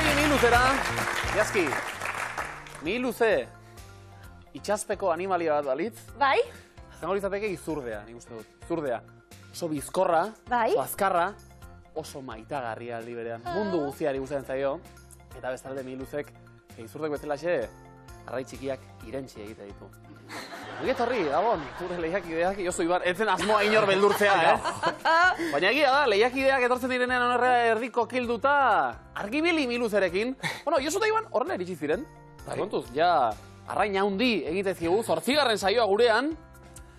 Goari Miluzera, Jazki, Miluze, itxazpeko animalia bat balitz. Bai? Zango izateke izurdea, nik uste dut. Izurdea. Oso bizkorra, Bai? oso azkarra, oso maitagarria aldi berean. Mundu guztiari gustatzen zaio. Eta bestalde Miluzek, izurdek bezalaxe, arrai txikiak irentsi egite ditu. Ongi etorri, Gabon, zure lehiakideak, Josu Ibar, etzen asmoa inor beldurtzea, Baina egia da, lehiakideak etortzen direnean onerra erdiko kilduta, argibili Miluzerekin. Bueno, Josu eta Iban horrela iritsi ziren. Eta kontuz, ja, arrain haundi egite zigu, 8. saioa gurean,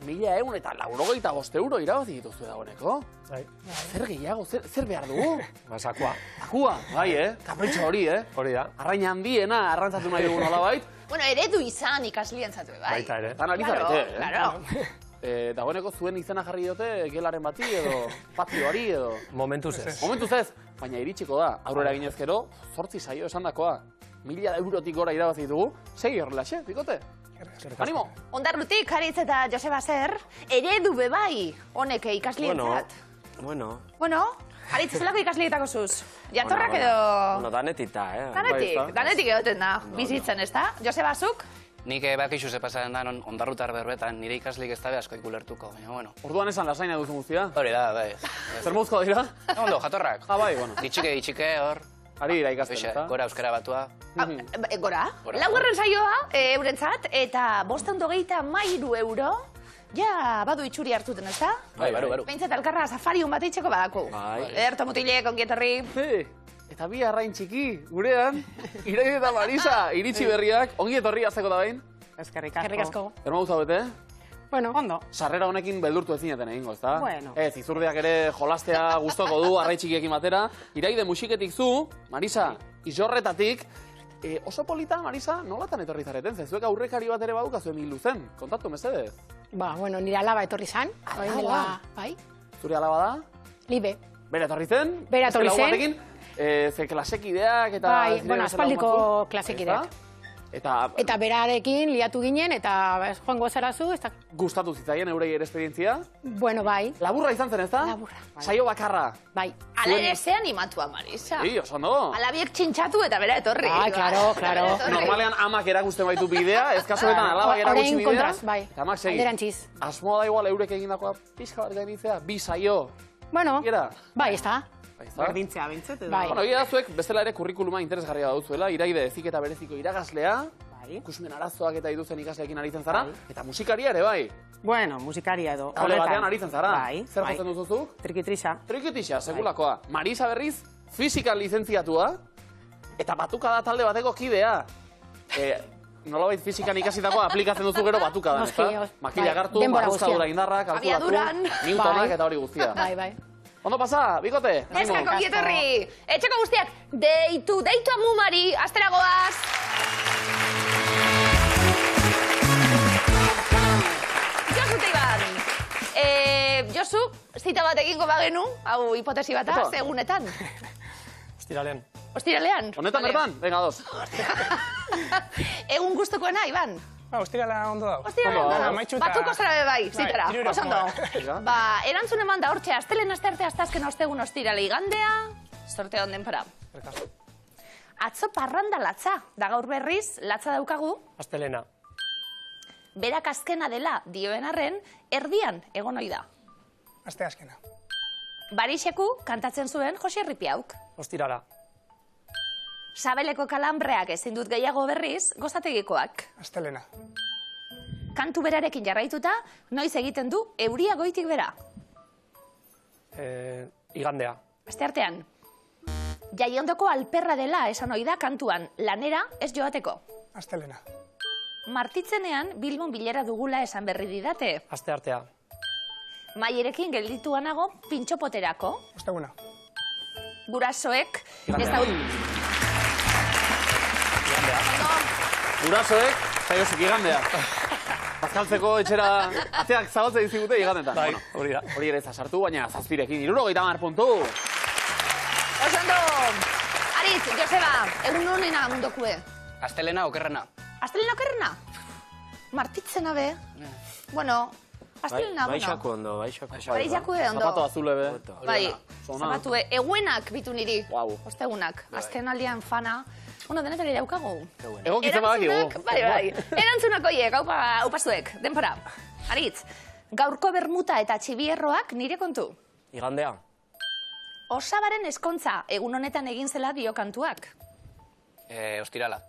1.195 euro irabazi dituzu dagoeneko. Zer gehiago, zer behar dugu? Sakua. Sakua, bai, kapritxo hori, Hori da. Arrain handiena arrantzatu nahi dugu nolabait. Bueno, eredu izan ikaslien zatu, bai? Baita ere. Tan ari zarete, Claro. Dagoeneko zuen izena jarri diote gelaren bati edo patioari edo... Momentuz ez. Momentuz ez, baina iritsiko da, aurrera ginezkero, 8 saio esan dakoa. 1.000 eurotik gora irabazi dugu, segi horrelaxe, bikote. Animo! Ondarrutik, Haritz eta Joseba Zer, eredu bebai honek ikaslientzat. Bueno, Haritz zelako ikaslietako zuz? Jatorrak edo... Bueno, danetita, Danetik egoten da, bizitzen, ez da? Joseba, zuk? Nik bakizu ze pasaren da ondarrutar berbetan, nire ikaslik ez dabe asko ikulertuko, baina, bueno. Orduan esan lasaina duzu guztia? Hori da, bai. Zer mozko dira? Ondo, jatorrak. Bai, bueno. Itxike, hor. Ari dira ikasten, Hoxe, eta? gora euskara batua. Gora? Laugarren saioa, eurentzat, eta 523 euro, ja, badu itxuri hartuten, ez da? Bai, baru. Behintzat alkarra safariun bat eitzeko badako. Bai. Erto mutilek, ongietorri. Eta bi arrain txiki, gurean, Iraide eta Marisa, iritsi berriak, ongi etorri azteko da behin. Eskerrik asko. Erma guzabete? Bueno, ondo. Sarrera honekin beldurtu ezineten egingo, ezta? Bueno. Ez, izurdeak ere jolastea gustoko du, arrai txikiekin batera. Iraide musiketik zu, Marisa, izorretatik. Oso polita, Marisa, nolatan etorri zareten? Zezuek aurrekari bat ere badukazuen Miluzen. Kontatu, mesedez. Bueno, nire alaba etorri zan. Bai. Zure alaba da? Libe. Bera etorri zen? Bera etorri zen. Batekin, ze klasekideak eta... Bai, bueno, aspaldiko klasekideak. Eta berarekin liatu ginen, eta joango zarazu, ez da... Gustatu zitzaien eurei ere esperientzia? Bueno, bai. Laburra izan zen, ez da? Laburra. Saio bakarra. Bai. Ala ere ze animatua, Marisa. Oso ondo. Alabiek txintxatu eta bera etorri. Bai, claro. Normalean amak erakusten baitu bidea, ez kasuetan alabak erakutsi bidea. Kontraz, bai. Eta amak segi. Alderantziz. Asmoa da igual eurek egindakoa pixka bat gainitzea, 2 saio. Bueno, bai, ez da. Berdintzea, bintzet, edo? Bueno, egia da zuek bestela ere kurrikuluma interesgarria dauzuela, Iraide heziketa bereziko irakaslea, ikusmen arazoak eta dituzten ikasleekin aritzen zara, eta musikaria ere bai. Bueno, musikaria edo. Kale batean aritzen zara. Bai. Zer jotzen duzuzuk? Trikitrisa. Trikitixa, segulakoa. Marisa berriz, fisikan lizentziatua, eta batuka da talde bateko kidea. Nolabait fisikan ikasitakoa aplikatzen duzu gero batuka da, ezta? Makila gartu, marruzkadura indarra, kalkulatu, newtonak eta hori guztia. Bai. Ondo pasa, bikote? Neskak ongietorri. Etxeko guztiak, deitu amumari, asteragoaz. Josu eta Iban. Josu, zita bat egingo bagenu, hau hipotesi bata, segunetan. Ostiralean. Honetan bertan? Venga, 2. Egun gustukoena, Iban? Ostirala ondo dago. Ostirala, batuko zara be bai, zitara, osondo. Erantzun eman da hortxe, astelen astearte astazken ostegun ostirale igandea, sorte honden para. Atzo parranda latza, da gaur berriz, latza daukagu. Astelena. Berak azkena dela dioen arren, erdian egon ohi da. Aste azkena. Barixeku kantatzen zuen Jose Ripiauk. Ostirala. Sabeleko kalambreak ezin dut gehiago berriz, gozategikoak. Astelena. Kantu berarekin jarraituta, noiz egiten du euria goitik bera. Igandea. Asteartean. Jaiondoko alperra dela esan ohi da kantuan, lanera ez joateko. Astelena. Martitzenean Bilbon bilera dugula esan berri didate. Asteartea. Maierekin geldituanago pintxopoterako. Osteguna. Gurasoek ez da... Gurasoek, zaiozuk igandea. Bazkaltzeko etxera atzeak zabaltze dizigute igandetan. Bai, hori da. Hori ere sartu, baina zazpirekin 70 puntu. Osondo! Aritz, Joseba, egun honena mundokue. Astelena okerrena. Astelena okerrena? Martitzena be. Bueno, Astelena, bueno. Baixako ondo, baixako. Baixako ondo. Zapato azule be. Bai, zapatu eguenak bitu niri. Guau. Ostegunak. Azken aldian fana. Bueno, denetari daukagu. Egokitzen badakigu. Bai. Erantzunak oiek, aupazuek. Denpora. Aritz, gaurko bermuta eta txibierroak nire kontu. Igandea. Osabaren eskontza, egun honetan egin zela dio kantuak. Ostirala.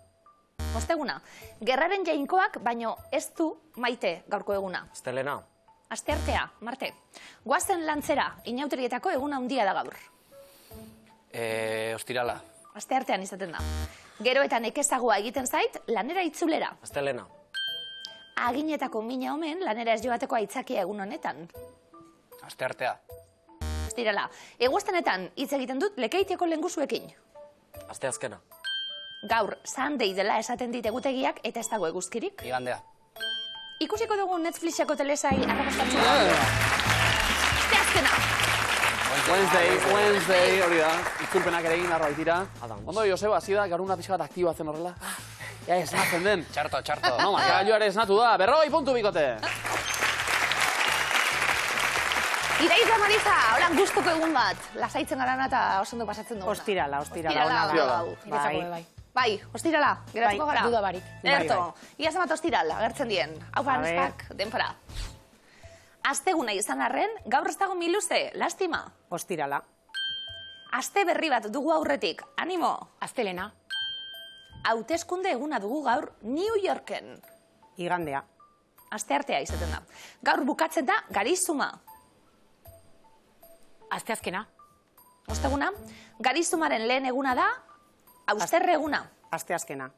Osteguna, gerraren jainkoak, baino ez du maite gaurko eguna. Astelena. Asteartea, Marte. Goazen lantzera, inauterietako egun handia da gaur. Ostirala. Asteartean izaten da. Gero eta nekezagoa egiten zait, lanera itzulera. Astelena. Aginetako mina omen, lanera ez joateko aitzakia egun honetan. Asteartea. Ostirala, eguaztenetan hitz egiten dut lekeitieko lenguzuekin. Asteazkena. Gaur, Sunday dela esaten dit egutegiak eta ez dago eguzkirik. Igandea. Ikusiko dugu Netflixeko telesai arrakastatzua. Asteazkena. Wednesday, hori da. Itzulpenak ere egin arra baitira. Ondo, Joseba, hasi da, garuna pixka bat aktibatzen horrela. Ja, esnatzen den. Txarto. No, markagailuare esnatu da. 40 bikote. Iraiza, Marisa, hola, gustuko egun bat. Lasaitzen garana eta oso ondo pasatzen duguna. Ostirala. Bai. Bai, ostirala, geratuko gara. Duda barik. Erto, iaz bat ostirala, agertzen dien. Hau neskak, denpora. Asteguna izan arren, gaur ez dago miluze, lastima. Ostirala. Aste berri bat dugu aurretik, animo. Astelena. Hauteskunde eguna dugu gaur New Yorken. Igandea. Asteartea izaten da. Gaur bukatzen da Garizuma. Asteazkena. Osteguna, Garizumaren lehen eguna da, Austerre eguna. Asteazkena.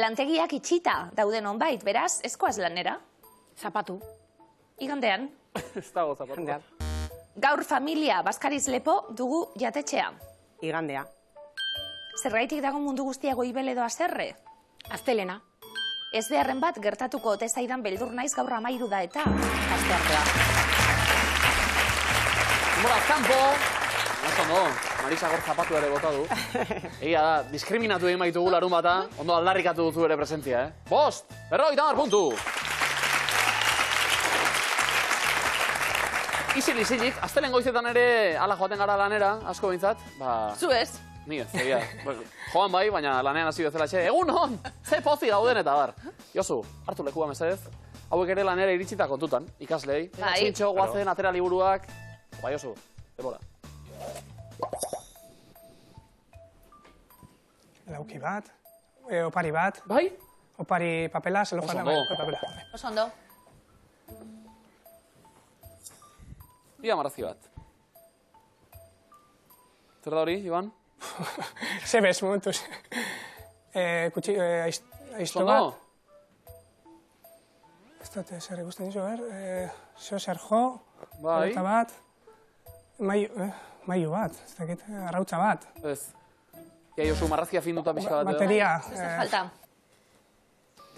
Lantegiak itxita dauden onbait, beraz, ezkoaz lanera. Zapatu. Igandean. Ez dago zapatu. Gaur familia Baskariz lepo dugu jatetxea. Igandea. Zergaitik dago mundu guztia goibel edo azerre. Astelena. Ez beharren bat gertatuko ote zaidan beldur naiz gaur 13 da eta. Asteartea. Moraz kanpo. Ondo, Marisa gor zapatu ere bota du. Egia da, diskriminatu egin baitugu larun bata, ondo aldarrikatu duzu ere presentzia, eh? 5, 50 puntu! Isil-isilik, astelen goizetan ere ala joaten gara lanera, asko bintzat, ba... Zu ez? Ni ez, egia. Joan bai, baina lanean hasi bezala txe, egun hon, ze pozi gauden eta bar. Josu, hartu lekua mesedez, hauek ere lanera iritsita kontutan, ikaslei. Txintxo, guazen, atera liburuak... Ba, Josu, debora. Lauki bat, opari bat. Bai? Opari papela, zelofana. Papela. Oso ondo. Ia marrazki bat. Zer da hori, Iban? Zebez, momentuz. Aizto bat. Ez dut, zer ikusten dizu, zeo zer jo, pelota bat, maiu bat, ez dakit, arrautza bat. Ez. Ja, Josu, marrazkia finduta pixka bat. Bateria. Ez falta.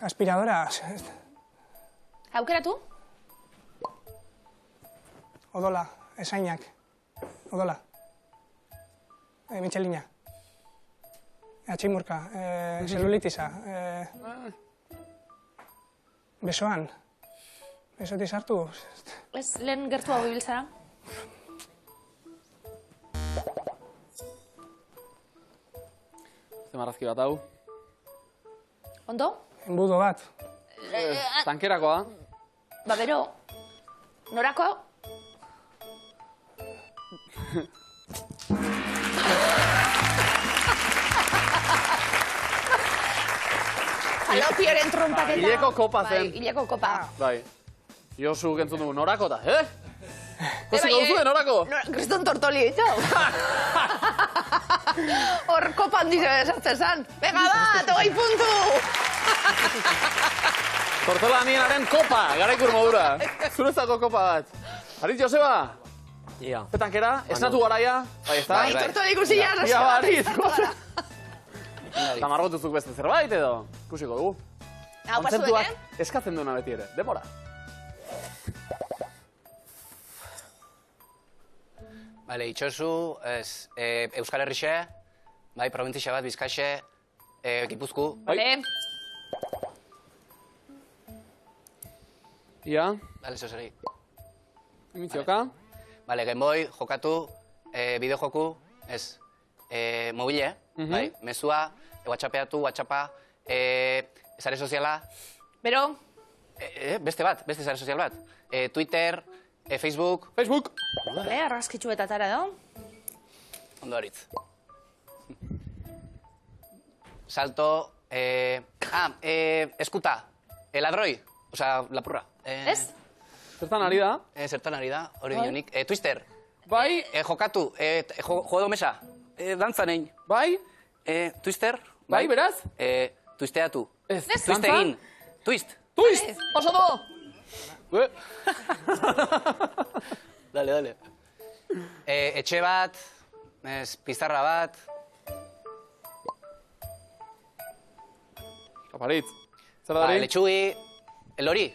Aspiradora. Aukeratu? Odola, esainak. Odola. Michelina. Atximurka. Zelulitiza. Besoan. Besotiz hartu. Ez, lehen gertu hau ibiltzara. Ze marrazki bat hau. Ondo? Enbudo bat. Tankerakoa. Ba, bero. Norako? Falopioren trompaketa. Hileko kopa zen. Bai, hileko kopa. Bai. Josu gentzun dugu, norakota, Kosiko duzuen, norako? Kriston tortoli, txau. Hor kopan dizo esartzen zan. Venga bat, 20 puntu! Tortola nienaren kopa, garaikur modura. Zurezako kopa bat. Aritz, Joseba? Ia. Petankera, esnatu garaia. Bai, ez da? Bai, tortoli ikusi jaz. Ia, Aritz. Eta margotuzuk beste zerbait edo? Ikusiko dugu. Hau pasuek, eskatzen duena beti ere. Demora. Bale, itxosu, Euskal Herrixe, bai, provintzia bat, Bizkaixe, Gipuzku. Bale. Ia. Bale, zeo segi. Imintzioka. Bale, Game Boy, jokatu, bideo joku, ez, mobile, bai, mezua, WhatsAppeatu, WhatsAppa, sare soziala. Bero? Beste sare sozial bat. Twitter, Facebook. Facebook! Bale, argazkitxu eta tara edo. Ondo haritz. Salto, eskuta, ladroi, osea, lapurra. Ez? Zertan ari da? Zertan ari da, hori dinonik. Twister. Bai? Jokatu, juego mesa, dantzanein. Bai? Twister. Bai, beraz? Twisteatu. Ez. Twist egin. Twist. Twist! Oso do! Dale. Etxe bat, pizarra bat. Kaparitz. Zer da hori? Letxugi, elori,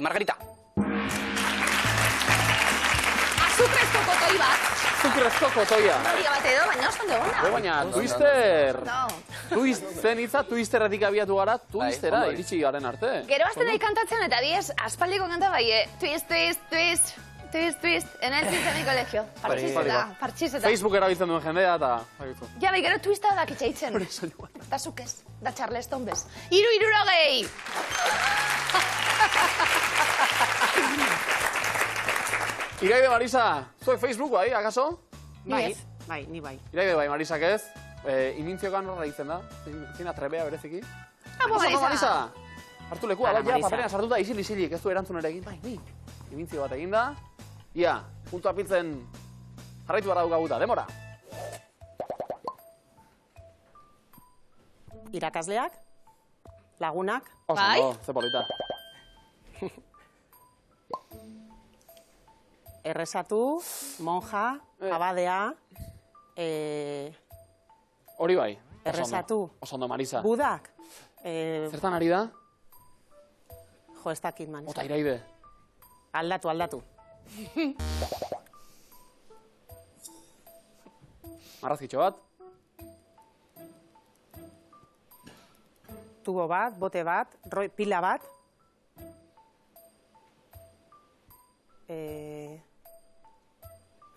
margarita. Azukrezko kotoi bat. Azukrezko kotoia. Noria bat edo, baina osan duguna. Baina, Twister. No. Zen hitza, Twisterretik abiatu gara, Twistera, iritsi garen arte. Gero azten nahi kantatzen eta diez, aspaldiko kanta bai, twist, twist, twist, twist, twist, en el twist en el colegio. Partxizeta. Facebook erabiltzen duen jendea eta... Ja, bai, gero twista da kitxaitzen. Da zukez, da Charleston bez. 60. Iraide Marisa, zuek Facebook bai, akaso? Bai, ni bai. Iraide bai, Marisak ez. Imintziokan horra egiten da. Zina trebea bereziki. Apo, Marisa! Hartu lekua, bai, paperean sartuta isil-isilik, ez du erantzun ere egin. Bai, ni. Imintzio bat eginda. Ia, puntu apiltzen jarraitu gara dukaguta. Demora! Irakasleak, lagunak, Bai? Ze polita. errezatu, monja, abadea, Hori bai. errezatu, Oso ondo, Marisa. budak, Zertan ari da? jo, ez dakit man. Ota iraide. Aldatu. Marrazkitxo bat. Tubo bat, bote bat, pila bat.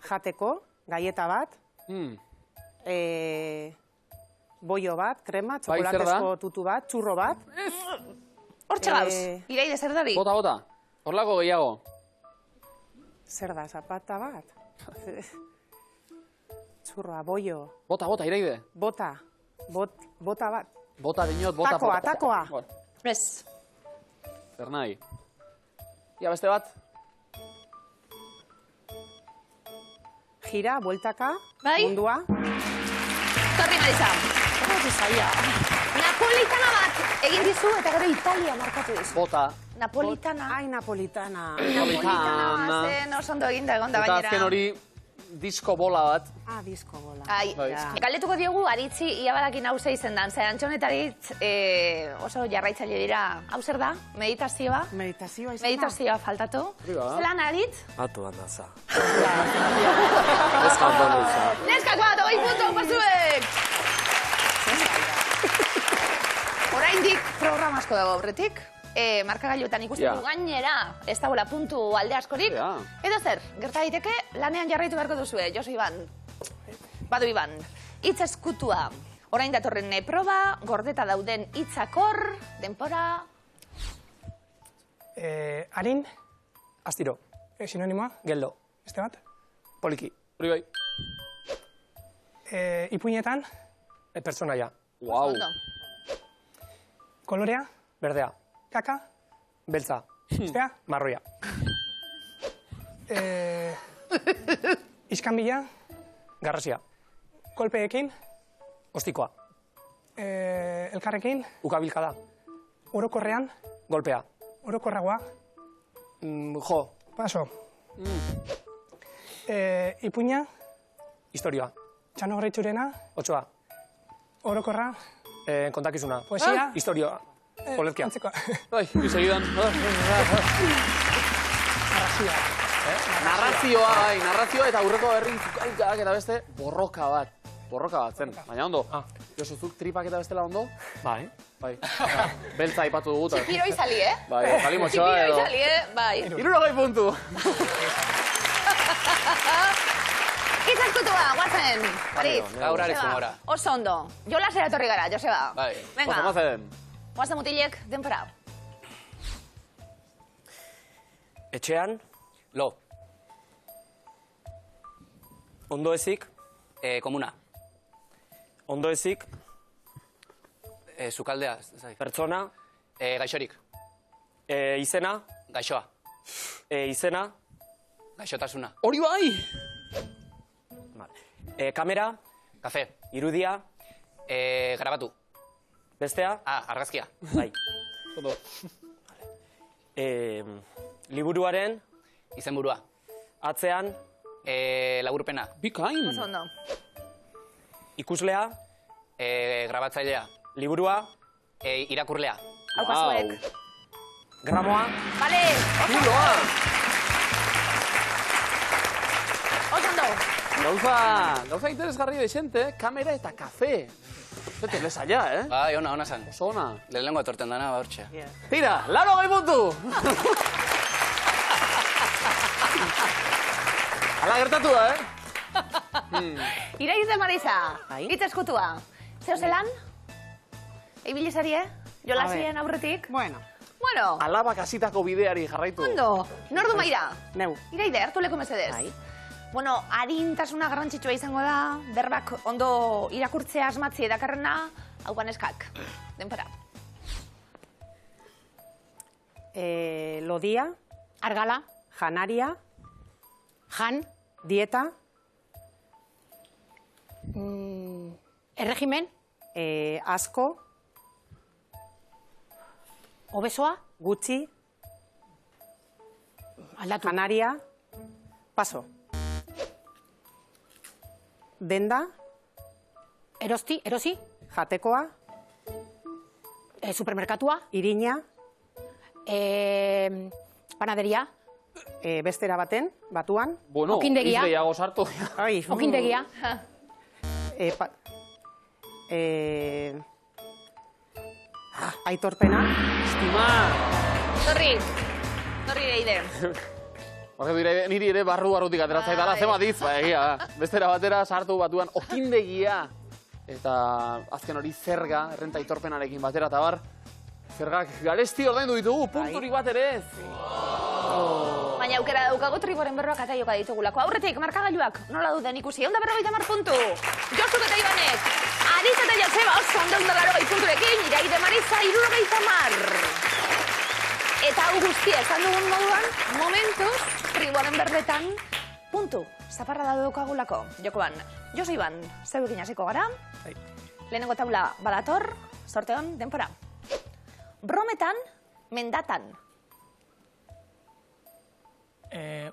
Jateko, gaieta bat. Boio bat, krema, txokolatezko tutu bat, txurro bat. Hortxe gauz, iraide zer dari? Bota. Horlako gehiago. Zer da, zapata bat? Txurroa, boio. Bota, iraide. Bota bat. Bota dinot, bota. Takoa. Ez. Zer nahi. Ia beste bat. Gira, bueltaka, Bai? mundua. Torri Marisa. Napolitana bat egin dizu eta gero Italia markatu dizu. Bota. Napolitana. Ai, napolitana. Napolitana zen oso ondo eginda egon da Eta bainera. azken hori disko bola bat. Ah, disko bola. Ai, galdetuko diogu aritzi iabarakin hau izen dan. Zer, Antxonetaritz oso jarraitzaile dira. Hau zer da? Meditazioa? Meditazioa izan da? Meditazioa faltatu. Zelan aritz? Atu handaza. Neskak bat, 20 puntu pasuek! Oraindik programa asko dago aurretik. Markagailuetan ikusten du gainera, ez dagoela puntu alde askorik. Edo zer, gerta daiteke lanean jarraitu beharko duzue, Josu Iban. Badu Iban, hitz eskutua. Orain datorren proba, gordeta dauden hitzakor, denpora... Arin, astiro. Sinonimoa? Geldo. Beste bat? Poliki. Hori bai. Ipuinetan? Pertsonaia. Wow. Kolorea? Berdea. Kaka? Beltza. Bestea? Marroia. Iskanbila? Garrasia. Kolpeekin? Ostikoa. Elkarrekin? Ukabilkada. Orokorrean? Golpea. Orokorragoa? Jo. Paso. Ipuina? Historia. Txano Gretxurena? Otsoa. Orokorra? Kontakizuna. Poesia? Historia. Olerkia. Bai, bisegidan. Narrazioa. Narrazioa eta aurreko herrin zukalkak eta beste borroka bat. borroka bat zen, baina ondo. Josu, zuk tripak eta bestela ondo? Bai. Bai. Beltza aipatu dugu. Txipiro izali, Bai, zali motxoa edo. Txipiro izali, bai. 60 puntu. Itzazkutua, guazen. Aritz. Gaur aritzen gora. Oso ondo. Jolasera etorri gara, Joseba. Bai. Venga. Oso Guazen mutilek, denpora. Etxean, Lo. ondo ezik, Komuna. ondo ezik, Zukaldea. pertsona, Gaixorik. izena, Gaixoa. izena, Gaixotasuna. Hori bai! kamera, Kafe. irudia, Grabatu. bestea, Argazkia. bai. Ondo. Liburuaren, Izenburua. atzean, Laburpena. Bikain! Oso ondo. ikuslea, Grabatzailea. liburua, Irakurlea. Haukazuek. gramoa, Vale. Zuloa! Oso ondo. Gauza interesgarri desente, kamera eta kafe. Zete, lesaia, Bai, ona zan. Oso ona. Lehenengo etorten dana, hortxe. Tira, 80 puntu! Hala gertatu da, Iraiz Marisa. Bai. Itzazkutua. Zeo zelan? Ibilizari, Jolasien aurretik. Bueno, Bueno, Alabak hasitako bideari jarraitu. ondo. Nordu maira. neu. Iraide, hartu leko mesedez. Bai. Bueno, harintasuna garrantzitsua izango da, berbak ondo irakurtzea asmatzi edakarrena, hau baneskak. Denpora. Lodia, Argala, janaria, jan, dieta, erregimen, asko, obesoa, gutxi, aldatu. janaria, paso. Denda, Erosi, jatekoa, supermerkatua, irina, panaderia, bestera baten, batuan, Bueno, Okindegia. izgehiago sartu. ai, okindegia, aitorpena, Estima! Torri Iraide. Barkatu niri ere barru-barrutik ateratzen eta Bai. zema diz, egia da. Bestera batera sartu batuan okindegia. Eta azken hori zerga, errenta aitorpenarekin batera eta bar. Zergak garesti ordaindu ditugu, punturik bat ere ez. Baina aukera daukago triboren berroak eta joka ditugulako. Aurretik, markagailuak, nola duden ikusi. 150 puntu. Josuk eta Ibanek. Aritz eta Joseba, oso 180 punturekin. Iraide Marisa, 70. Eta hau guztia, esan dugun moduan, momentuz, triboren berbetan, puntu. Zaparra da daukagulako. Jokoan, Josu Iban, zeuekin hasiko gara. Lehenengo taula badator, sorteon, denpora. Brometan, mendatan.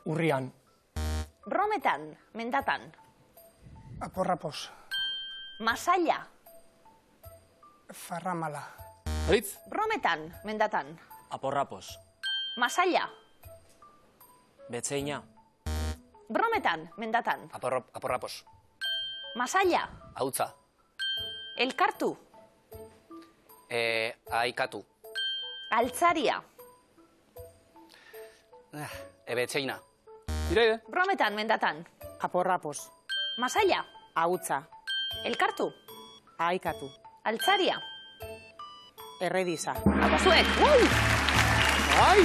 Urrian. Brometan, mendatan. Aporrapos. Masaila. Farramala. Aritz? Brometan, mendatan. aporrapos, Masaila. betzeina, Brometan, mendatan. Aporrapos. Masaila. Hautza. Elkartu. Aikatu. Altzaria. Ebetxeina. Iraide? Brometan, mendatan. aporrapos, Masaila. hautza, Elkartu. aikatu, Altzaria. erredisa. Apozuek. Ai!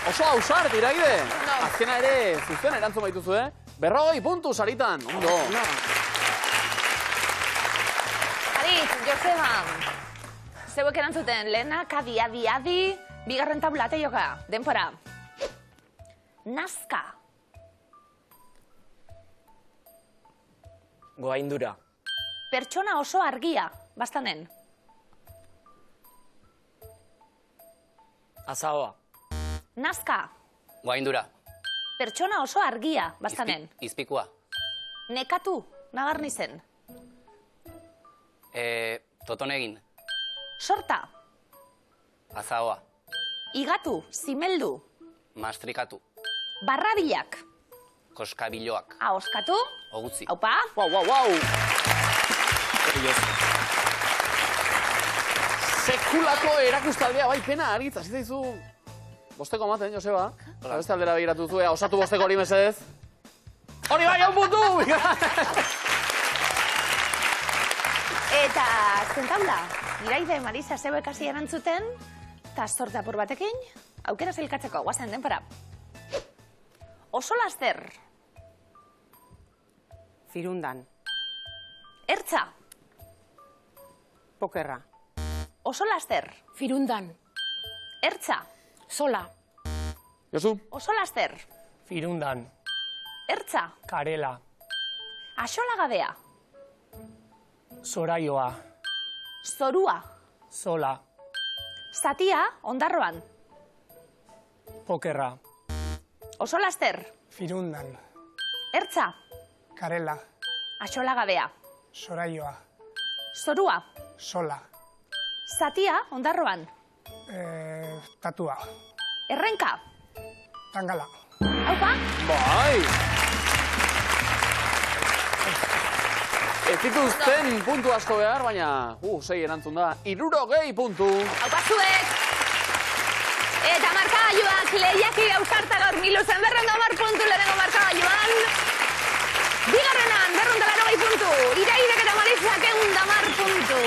Oso hausart, Iraide! No. Azkena ere zuzen erantzun baituzu, 40 puntu saritan, ondo! Aritz, Joseba. Zeuek erantzuten, lehenak, adi, bigarren tablate joka. Denpora. Nazka. goaindura, Pertsona oso argia, bastanen. azaoa, Nazka. Goaindura. Pertsona oso argia, bastanen. Izpikua. Nekatu, nabarnizen. Totonegin. Sorta. Azaoa. Igatu, zimeldu. Mastrikatu. Barrabilak. Koskabiloak. Oskatu. Ogutzi. Aupa. Wow. Sekulako erakustaldea, bai, pena, aritz, azitaizu bosteko ematen, Joseba. Beste aldera begiratu zu, osatu bosteko hori mesedez. Hori bai, hau puntu! Eta zentan da, Iraide Marisa zeu ekasi erantzuten, eta zorte apur batekin, aukera zelkatzeko, guazen denpora. Oso laster. Firundan. Ertza. Pokerra. Oso laster. Firundan. Ertza. Sola. Josu? Oso laster. Firundan. Ertza. Karela. Axolagabea. Zoraioa. Zorua. Sola. Zatia, ondarroan. Pokerra. Oso laster. Firundan. Ertza. Karela. Axolagabea. Zoraioa. Zorua. Sola. Zatia, ondarroan. Tatua. Errenka. Tangala. Aupa. Bai! Ez dituzten puntu asko behar, baina, sei erantzun da, 60 puntu. Aupa zuek. Eta markagailuak lehiaki ausarta gaur miluzen 210 puntu lehenengo markagailuan. Bigarrenan, 280 puntu. Iraidek eta Marisak 110 puntu.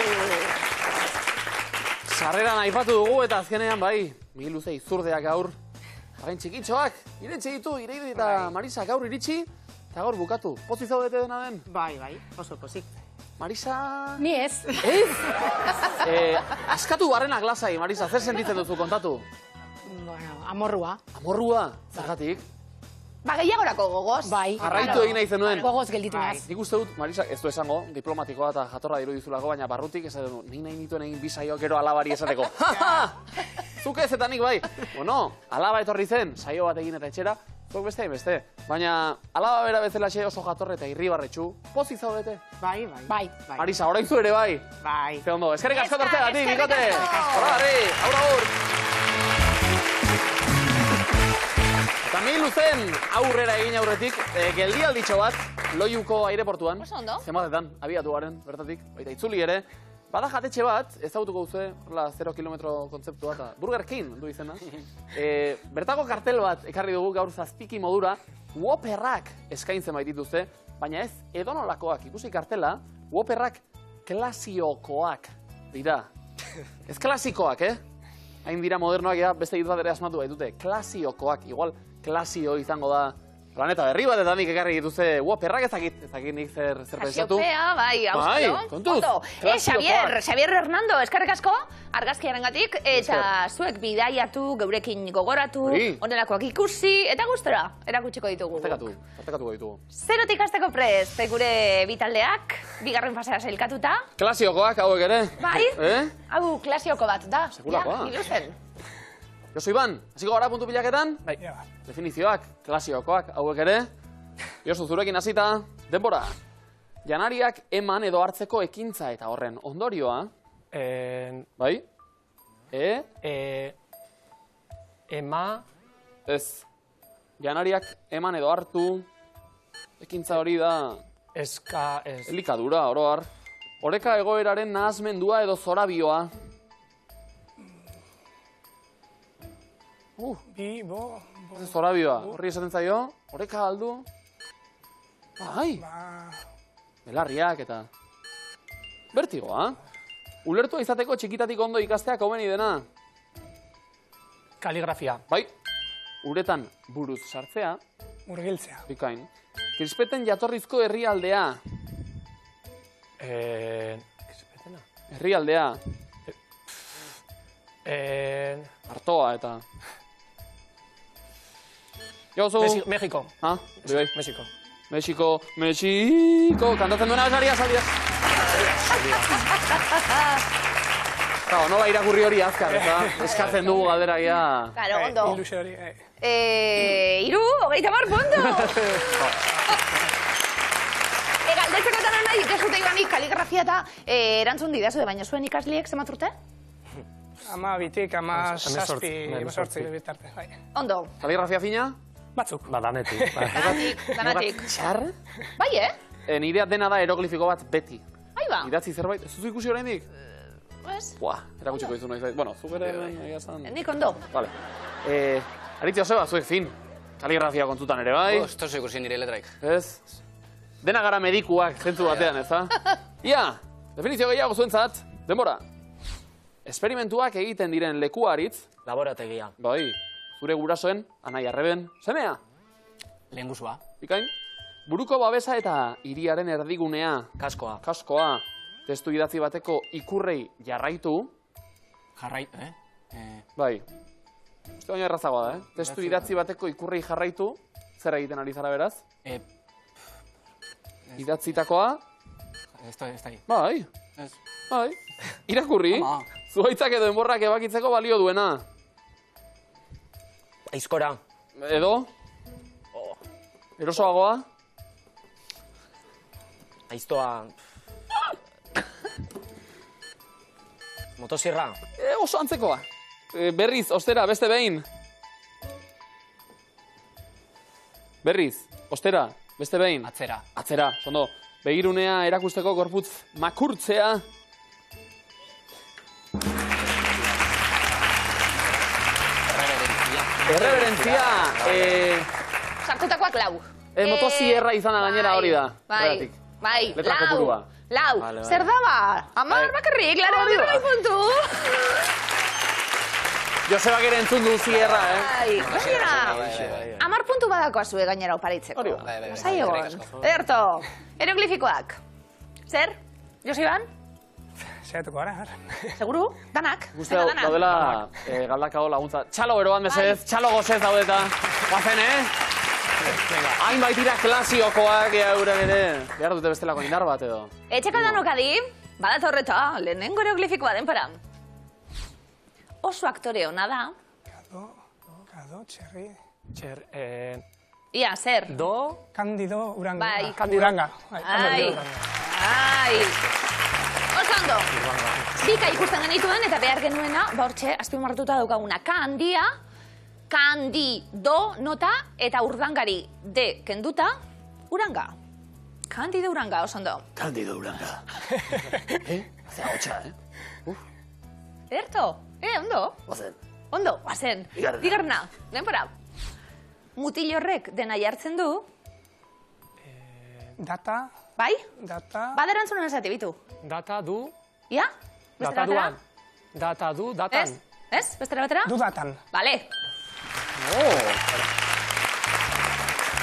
Sarreran aipatu dugu eta azkenean, bai, Miluze izurdeak gaur. Jarrain txikitxoak, irentxe ditu, Iraide eta Marisa gaur iritsi, eta gaur bukatu. Pozik zaudete dena den? Bai, oso pozik. Marisa... Ni ez. Ez? Askatu barrenak lasai, Marisa, zer sentitzen duzu kontatu? Bueno, amorrua. Amorrua, zergatik? Ba, gehiagorako gogoz. Bai. Jarraitu egin nahi zenuen. Gogoz gelditu naz. Nik uste dut, Marisa, ez du esango, diplomatikoa eta jatorra dirudizulako, baina barrutik esaten du, ni nahi nituen egin bisaioak gero alabari esateko. Zuk ez eta nik bai. Bueno, alaba etorri zen, saio bat egin eta etxera, zuek beste beste. Baina alaba bera bezalaxe oso jatorre eta irribarretxu, pozik zaudete. Bai. Marisa, orain zu ere bai. Bai. Ze ondo, eskerrik asko tortegatik, Eskerrik bikote. asko. Horri, aur. Eta Miluzen aurrera egin aurretik, geldialditxo bat, Loiuko aireportuan. Oso ondo. Zematetan, abiatu garen, bertatik, baita itzuli ere. Bada jatetxe bat, ezagutuko duzu, horrela 0 kilometro kontzeptua eta Burger King du izena. Bertako kartel bat ekarri dugu gaur zazpiki modura, Whopperrak eskaintzen baitituzte, baina ez edonolakoak ikusi kartela, Whopperrak klasiokoak dira. Ez klasikoak, Hain dira modernoak, beste hitz bat ere asmatu baitute. Klasiokoak, igual klasio izango da planeta berri bat, eta nik ekarri dituzte Whopperrak ezakit nik zer pentsatu. Kasiopea, bai, Bai, kontuz. Xavier Hernando, eskerrik asko, argazkiarengatik, eta zuek bidaiatu, geurekin gogoratu, honelakoak ikusi, eta gustora erakutsiko ditugu. Partekatuko ditugu. Zerotik hasteko prest, gure bitaldeak, bigarren fasea sailkatuta. Klasiokoak hauek ere. Bai, hau klasioko bat da. Sekulakoa. Miluzen. Josu Iban, hasiko gara puntu pilaketan? Bai. Definizioak, klasiokoak hauek ere. Josu, zurekin hasita, denbora. Janariak eman edo hartzeko ekintza eta horren ondorioa. Bai? Ema. Ez. Janariak eman edo hartu. Ekintza hori da... Elikadura, oroar. Oreka egoeraren nahazmendua edo zorabioa. Zorabioa, horri esaten zaio, oreka aldu. Bai, belarriak eta... Bertigoa. Ulertua izateko txikitatik ondo ikasteak komeni dena. Kaligrafia. Bai, uretan buruz sartzea. Murgiltzea. Bikain. Krispeten jatorrizko herrialdea. Krispetena? Herrialdea. Artoa eta... Josu. México. Ah, bai. México. México. Kantatzen duena esaria, saldia. Claro, nola irakurri hori azkar, eta eskatzen dugu galderagia. Claro, ondo. Ilusio hori. 30 puntu! Galdetzeko eta nahi, ikasute ibanik kaligrafia eta erantzun didazu, baina zuen ikasliek zemat urte? 12, 17 bitarte. Ondo. Kaligrafia fina? Batzuk. Ba, danetik. Danatik. Txar? Bai, Nirea dena da eroglifiko bat beti. Bai ba. Idatzi zerbait, ez duzu ikusi oraindik? Ez? Buah, erakutsiko dizu noiz. Bueno, zuk ere egia esan. Nik ondo. Vale. Aritzi Joseba, zuek fin. Kaligrafia kontutan ere, bai? Ez tozu ikusi nire letraik. Ez? Dena gara medikuak, zentzu batean, ez da? Ia, definizio gehiago zuentzat, denbora. Esperimentuak egiten diren lekuaritz, Laborategia. bai, zure gurasoen, anai arreben, semea. Lehengusua. Bikain, buruko babesa eta hiriaren erdigunea, Kaskoa. kaskoa, testu idatzi bateko ikurrei jarraitu, bai, uste baina errazagoa da, testu idatzi bateko ikurrei jarraitu, zer egiten ari zara beraz? Idatzitakoa, Ez da. bai, bai, irakurri, zuhaitzak edo enborrak ebakitzeko balio duena. Aizkora. Edo? Erosoagoa? Aiztoa. Motosierra. Oso antzekoa. Berriz, ostera, beste behin. Berriz, ostera, beste behin. Atzera. Atzera, sondo. Begirunea erakusteko gorputz makurtzea. Erreberentzia. Sartutakoak lau. Motosierra izana gainera hori da. Bai, Letra kopurua. Lau. Zer daba? Amar bakarrik, laro birroi puntu. Josebak ere entzun du zierra, Gainera. Amar puntu badako azue gainera oparitzeko. Hori Zai egon. Ederto, eroglifikoak. Zer? Josiban? Zeratuko gara, Seguru? Danak? Guzti daudela galdakao laguntza. Txalo beroan mesedez, txalo gozez daudeta. Guazen, Hainbait dira klasiokoak euren ere. Behar dute bestelako indar bat edo. Etxeko danok adi, badat horreta, lehenengo eroglifikoa denpara. Oso aktore hona da. Kado, txerri. Ia, zer? Do. Kandido, Uranga. Bai. Uranga. Ai. Oso ondo. Bika ikusten genituen eta behar genuena, hortxe, azpimarratuta daukaguna. Kandia, kandi, do, nota, eta urdangari, de, kenduta, uranga. Kandido uranga, oso ondo. Kandido uranga. Zea hotxa, Ederto, ondo. Guazen. Ondo, guazen. Bigarna, denpora. Mutil horrek dena jartzen du. Data. Bai? Data. Baderantzunen esate bitu. Data du. Ia? Data duan. Data du, datan. Ez? Bestera batera? Du datan. Bale.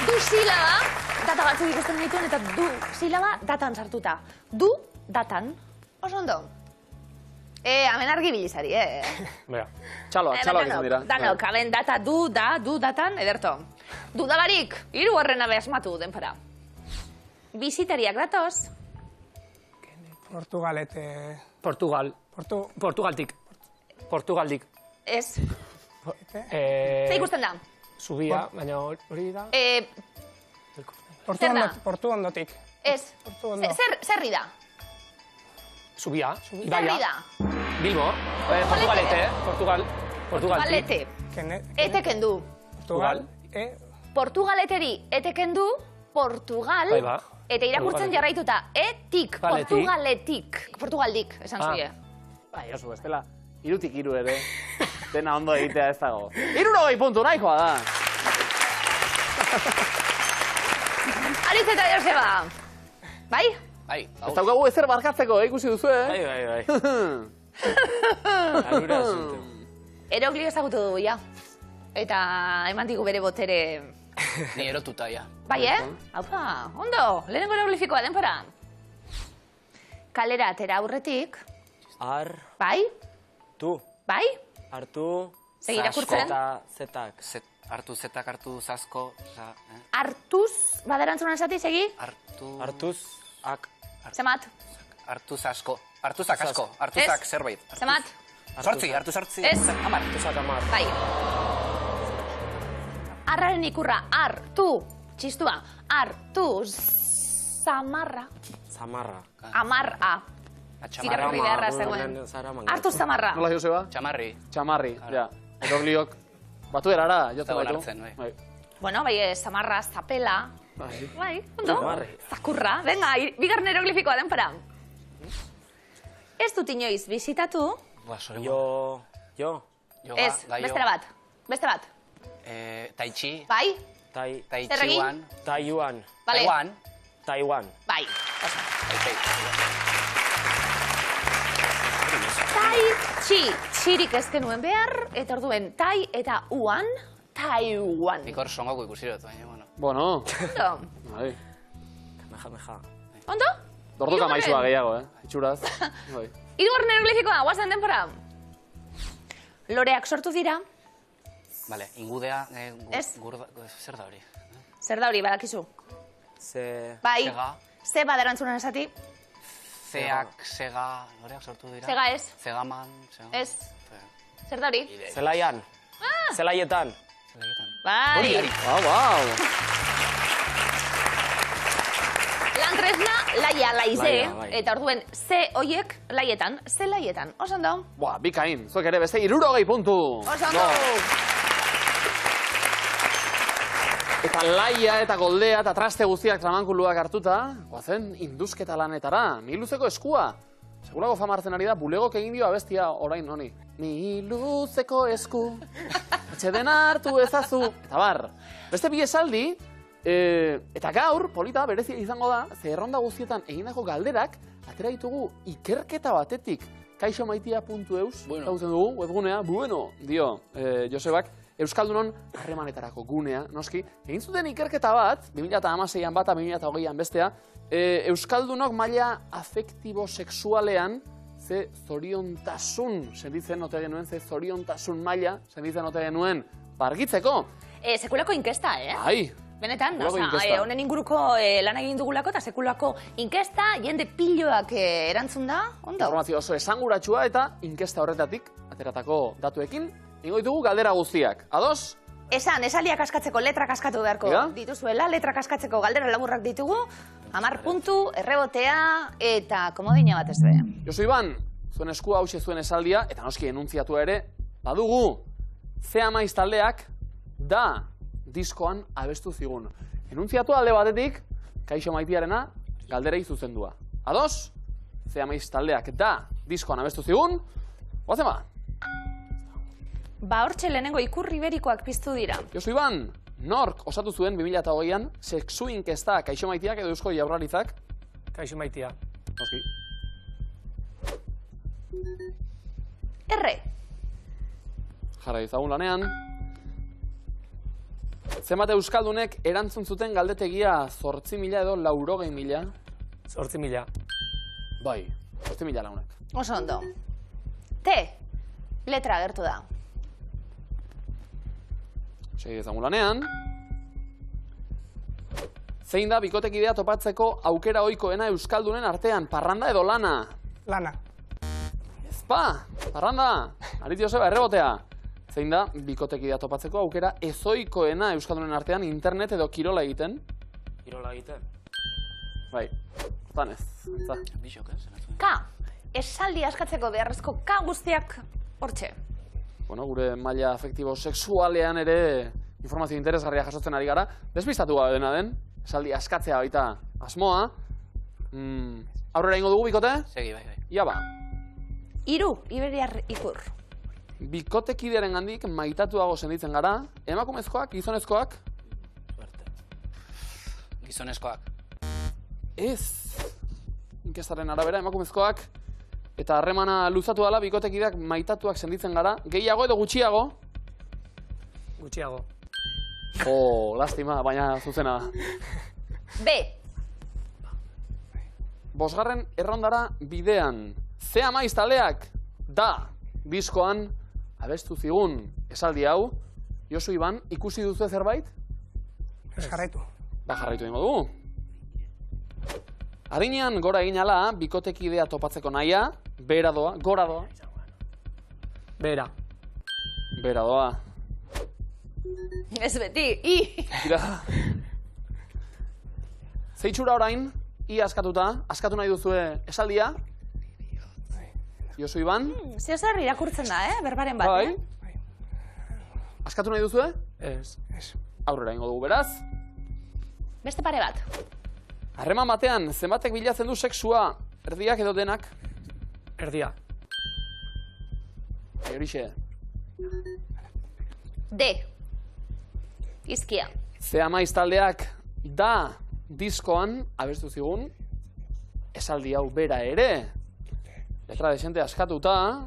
Du silaba, data batzuk ikusten dituen eta du silaba datan sartuta. Du datan. Oso ondo. Hemen argi bilizari, Bera. Txaloak izan dira. Danok, hemen data du datan, ederto. Dudalarik, 3 horrena behasmatu denpara. Bizitariak datoz. Portugalete. Portugal. Portugaltik. Portugaldik. Ez. Zer ikusten da? Zubia, baina hori da. Portu ondotik. Ez. Zerri da? Zubia. Zerri da? Bilbo. Portugalete, Portugalete. Eteken du. Portugal. Portugaleteri eteken du, Portugal. Eta irakurtzen jarraituta, etik, Portugaletik. Portugaldik, esan zuie. Bai, oso, bestela, 3tik 3 ere. Dena ondo egitea ez dago. 60 puntu nahikoa da. Aritz eta Joseba. Bai? Bai. Ez daukagu ezer barkatzeko, ikusi duzu, Bai. Eroglio ezagutu dugu, ja. Eta eman digu bere botere... Ni erotuta, ja. Bai, Haupa, ondo, lehenengo eroglifikoa denpora. Kalera atera aurretik. Ar. Bai? Tu. Bai? Hartu. Irakurtzen. Zetak. Hartu zetak, hartu zasko. Hartuz, baderantzunan esati, segi? Hartuz. Ak. Zemat? Hartu zasko. Hartu zakasko. Hartu zak zerbait. Zemat? Hartu sortzi. Ez. Amar. Hartu zak amar. Bai. Arraren ikurra, hartu. Txistua, hartu. Zamarra. Zamarra. Amarra. Irakurri beharra zegoen. Hartu zamarra. Nola, Joseba? Txamarri. Txamarri, ja. Erogliok batu erara, jotzen baitu. Zago lartzen, bai. Bueno, bai, zamarra, zapela. Bai, ondo? Zakurra. Venga, bigarren hieroglifikoa denpora. Ez dut inoiz bizitatu. Jo. Ez, beste bat. Beste bat. Tai Chi. Bai? Tai Chiwan. Taiwan. Taiwan. Bai. Tai Chi. Txirik ez genuen behar, eta orduen Tai eta Uan, Taiwan. Nik hor songoko ikusirot, baina, bueno. Bueno. Ondo? Meja. Ondo? Dorduka maizua gehiago, Itxuraz. Hirugarren hieroglifikoa, guazen denpora. Loreak sortu dira. Bale, ingudea, Ez. Zer da hori? Zer da hori, badakizu? Bai. Sega. Ze baderantzunan esati? Sega, loreak sortu dira. Sega ez. Segaman. Ez. Zer da hori? Zelaian. Zelaietan. Bai. Wow. Lantresna, laia, laize, eta orduen, ze hoiek laietan, ze laietan. Osando? Boa, bikain. Zuek ere beste 60 puntu. Osando! Eta laia eta goldea eta traste guztiak tramankuluak hartuta, goazen induzketa lanetara. Miluzeko eskua. Segurako fama hartzen ari da, bulegok egin dio abestia orain honi. Miluzeko esku, etxeden hartu ezazu. Eta bar, beste bi esaldi, eta gaur, polita, berezia izango da, ze erronda guztietan egindako galderak, atera ditugu ikerketa batetik, kaixomaitia.eus, gauzen dugu, webgunea, dio, Josebak, Euskaldunon harremanetarako gunea, noski. Egin zuten ikerketa bat, 2016an bata, 2020an bestea, Euskaldunok maila afektibo-sexualean, ze zoriontasun, senditzen ote genuen, ze zoriontasun maila, senditzen ote genuen, bargitzeko. Sekulako inkesta, Ai. Benetan, honen inguruko lan egin dugulako eta sekulako inkesta, jende piloak erantzun da, ondo? Informazio oso esanguratsua eta inkesta horretatik, ateratako datuekin, ingo ditugu galdera guztiak. Ados? Esaldiak askatzeko letrak askatu beharko dituzuela, letrak askatzeko galdera laburrak ditugu, 10 puntu, errebotea eta komodina bat ez be. Josu Iban, zuen eskua hause zuen esaldia, eta noski enuntziatua ere, badugu, C-Amaiz taldeak da diskoan abestu zigun. Enuntziatua alde batetik, Kaixo Maitiarena galderei zuzendua. Ados? C-Amaiz taldeak da diskoan abestu zigun, goazen ba? Ba, hortxe lehenengo ikurri berikoak piztu dira. Josu Iban, nork osatu zuen 2008an sexu inkesta Kaixo Maitiak edo Eusko Jaurlaritzak? Kaixo Maitia. Noski. Erre. Jarra izagun lanean. Zenbat Euskaldunek erantzun zuten galdetegia 8.000 edo 80.000? 8.000. Bai, 8.000 launek. Oso ondo. T. Letra agertu da. Segi ezagun lanean. Zein da bikotekidea topatzeko aukera ohikoena Euskaldunen artean, parranda edo lana? Lana. Ezpa, parranda. Arit Joseba, errebotea. Zein da bikotekidea topatzeko aukera ezoikoena Euskaldunen artean internet edo kirola egiten? Kirola egiten. Bai, hortan ez. K. Esaldi askatzeko beharrezko K guztiak hortxe. Bueno, gure maila afektibo-sexualean ere informazio interesgarria jasotzen ari gara. Despistatu gabe dena den, esaldi askatzea baita asmoa. Aurrera ingo dugu, bikote? Segi, bai. Ia ba. 3. Iberiar ikur. Bikotekidearen gandik maitatuago senditzen gara. Emakumezkoak, gizonezkoak? Gizonezkoak. Ez. Inkestaren arabera, emakumezkoak. Eta harremana luzatu dela, bikotekideak maitatuak senditzen gara. Gehiago edo gutxiago? Gutxiago. Lastima, baina zuzena da. B. Bosgarren errondara bidean. C-Amaiz taldeak da diskoan abestu zigun esaldi hau. Josu Iban, ikusi duzu zerbait? Ez jarraitu. Ba, jarraitu dingo dugu. Adinean gora egin ala, bikotekidea topatzeko nahia, behera doa, gora doa. Behera. Behera doa. Ez beti, I. Tira. Zeitxura orain, I askatuta, askatu nahi duzue esaldia. Josu Iban. Zeo zer irakurtzen da, berbaren bat, Bai. Askatu nahi duzue? Ez. aurrera ingo dugu beraz. Beste pare bat. Harreman batean, zenbatek bilatzen du sexua, erdiak edo denak? Erdia. Horixe. D. Izkia. Zea maiz taldeak da diskoan, abestu zigun, esaldi hau bera ere. Letra desente askatuta,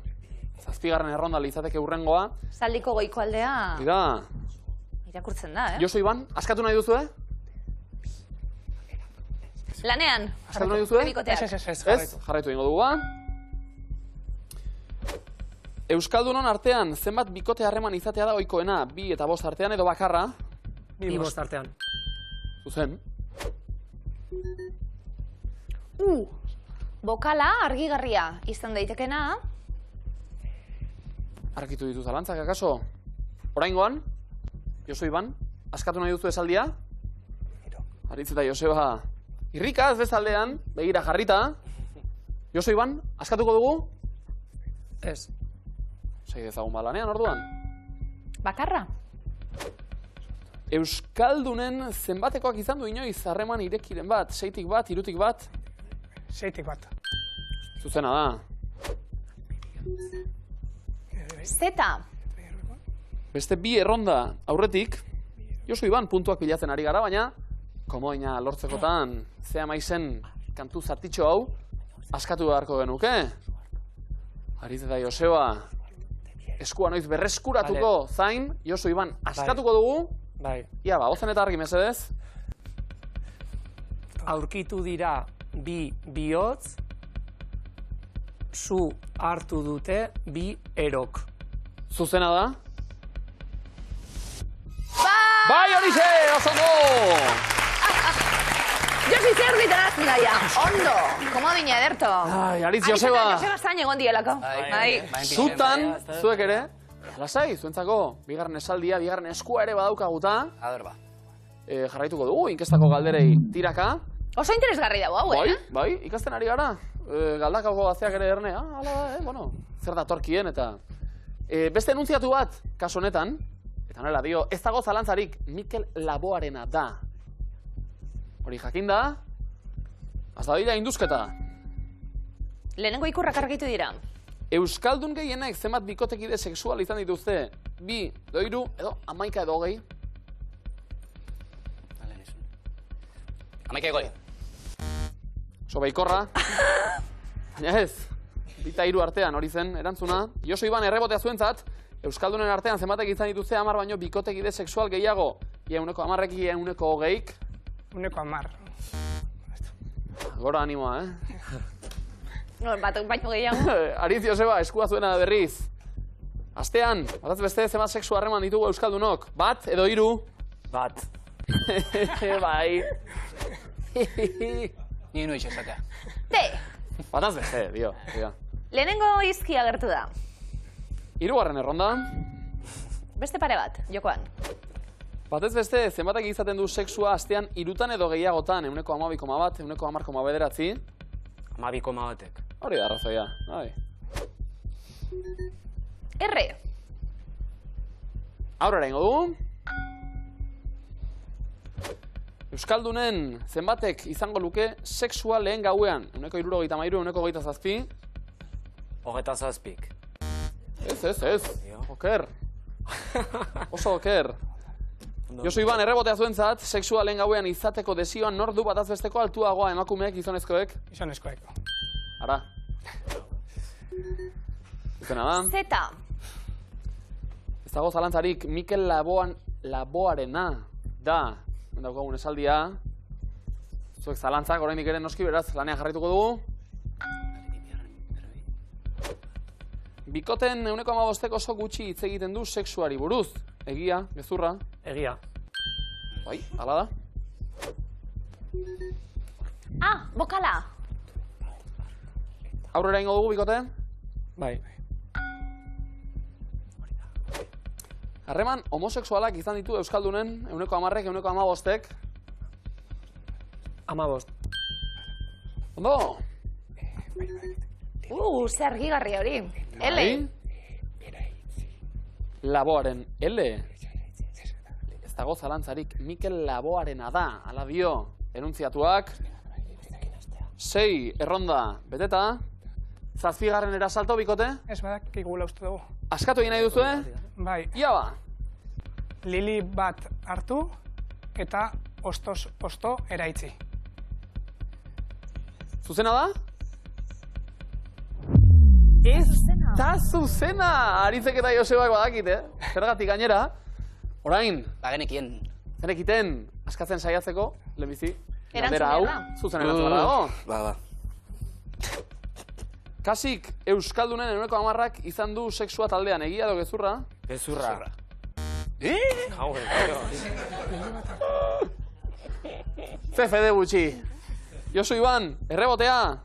zazpigarren erronda izateke hurrengoa. Zaldiko goiko aldea Ida. irakurtzen da, Josu Iban, askatu nahi duzu, Lanean. Askatu nahi duzu, Ez, jarraitu ingo dugu, Euskaldunon artean, zenbat bikote harreman izatea da ohikoena, 2 eta 5 artean edo bakarra? 2 5 artean. Zuzen. Bokala argigarria izan daitekena. Arkitu ditu zalantzak, akaso? Oraingoan, Josu Iban, askatu nahi duzu esaldia? Aritz eta Joseba, irrikaz bezaldean, begira jarrita. Josu Iban, askatuko dugu? Ez. Segi ezagun balanean, orduan. Bakarra. Euskaldunen zenbatekoak izan du inoiz harreman irekiren bat, 6tik bat, 3tik bat? 6tik bat. Zuzena da. Zeta. Beste 2 erronda aurretik, Josu Iban puntuak bilatzen ari gara, baina komoina lortzekotan zea maizen kantu zartitxo hau askatu beharko genuke. Aritz eta Joseba, eskua noiz berreskuratuko zain, Josu Iban askatuko dugu. Bai. Ia ba, ozen eta argi mesedez. Aurkitu dira 2 bihotz, su hartu dute 2 erok. Zuzena da? Bai, horixe, osondo! Josi zer diterazten daia. Ondo. Komodina ederto. Ai, Aritz, Joseba. Joseba zain egon dielako. Zutan, zuek ere, lasai, zuentzako, bigarren esaldia, bigarren eskua ere badaukaguta. Ader ba. Jarraituko dugu, inkestako galderei tiraka. Oso interesgarri dago hau, Bai, ikasten ari gara. Galdakako gazteak ere ernea, bueno, zer datorkien eta... Beste enuntziatu bat, kaso honetan, eta nola dio, ez dago zalantzarik Mikel Laboarena da. Hori jakin da, azta dira induzketa. Lehenengo ikurrak argitu dira. Euskaldun gehienek zenbat bikotekide sexual izan dituzte? 2, edo 3, edo 11 edo 20? 11 goi. Oso baikorra. Baina ez, 2 eta 3 artean hori zen erantzuna. Josu Iban errebotea zuentzat, Euskaldunen artean zenbatek izan dituzte 10 baino bikotekide sexual gehiago. Ia 10 ia 20. 10. Gora animoa, Batuk baino gehiago. Aritz Joseba, eskua zuena berriz. Astean, bataz beste zenbat sexu harreman ditugu Euskaldunok? 1 edo 3? 1. Bai. Ni noiz esatea. T. Bataz beste, dio. Lehenengo izkia gertu da. 3. erronda. Beste pare bat, jokoan. Batez beste, zenbatek izaten du sexua astean 3 edo gehiagotan, 12,1, 10,9. 12,1. Hori da, arrazoia. R. Aurrera ingo du. Euskaldunen zenbatek izango luke sexua lehen gauean, 1,73, 1,27. 27. Ez. Oker. Oso oker. Josu Iban, errebotea zuentzat, sexua lehen gauean izateko desioan nor du bataz besteko altuagoa emakumeek gizonezkoek? Gizonezkoek. Ara. Zuzena da. Zeta. Ez dago zalantzarik Mikel Laboarena da. Daukagun esaldia. Zuek zalantzak, oraindik ere noski beraz, lanean jarraituko dugu. Bikoten 1,5 oso gutxi hitz egiten du sexuari buruz. Egia, gezurra. Egia. Bai, hala da. Bokala. Aurrera ingo dugu bikote? Bai. Harreman homosexualak izan ditu Euskaldunen 1,10, 1,15. 15. Ondo? Zer argigarri hori. L. Laboaren L. Ez dago zalantzarik, Mikel Laboarena da, ala dio, enuntziatuak. 6 erronda beteta. 7. salto bikote. Ez badak igula uste dugu. Askatu egin nahi duzu, Bai. Ia ba. Lili bat hartu eta ostoz osto eraitzi. Zuzena da? Ez da zuzena! Aritzek eta Josebak badakit, Zergatik gainera. Orain. Bagenekien. Zenekiten askatzen saiatzeko, lehenbizi. Erantzun behar da. Zuzen erantzun behar dago. Ba. Kasik Euskaldunen 10% izan du sexua taldean, egia edo gezurra? Gezurra. Ze fede gutxi. Josu Iban, errebotea.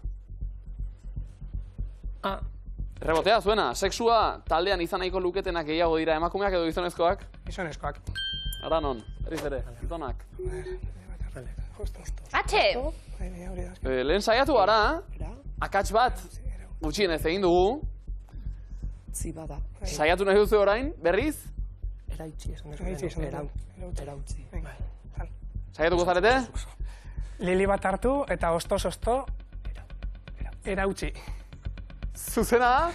Errebotea zuena, sexua taldean izan nahiko luketenak gehiago dira emakumeak edo gizonezkoak? Gizonezkoak. Ara non, berriz ere, gizonak. Atxe! Lehen saiatu gara, akats bat, gutxienez egin dugu. Saiatu nahi duzu orain, berriz? Erautzi. Saiatuko zarete? Lili bat hartu eta ostoz osto erautzi. Zuzena?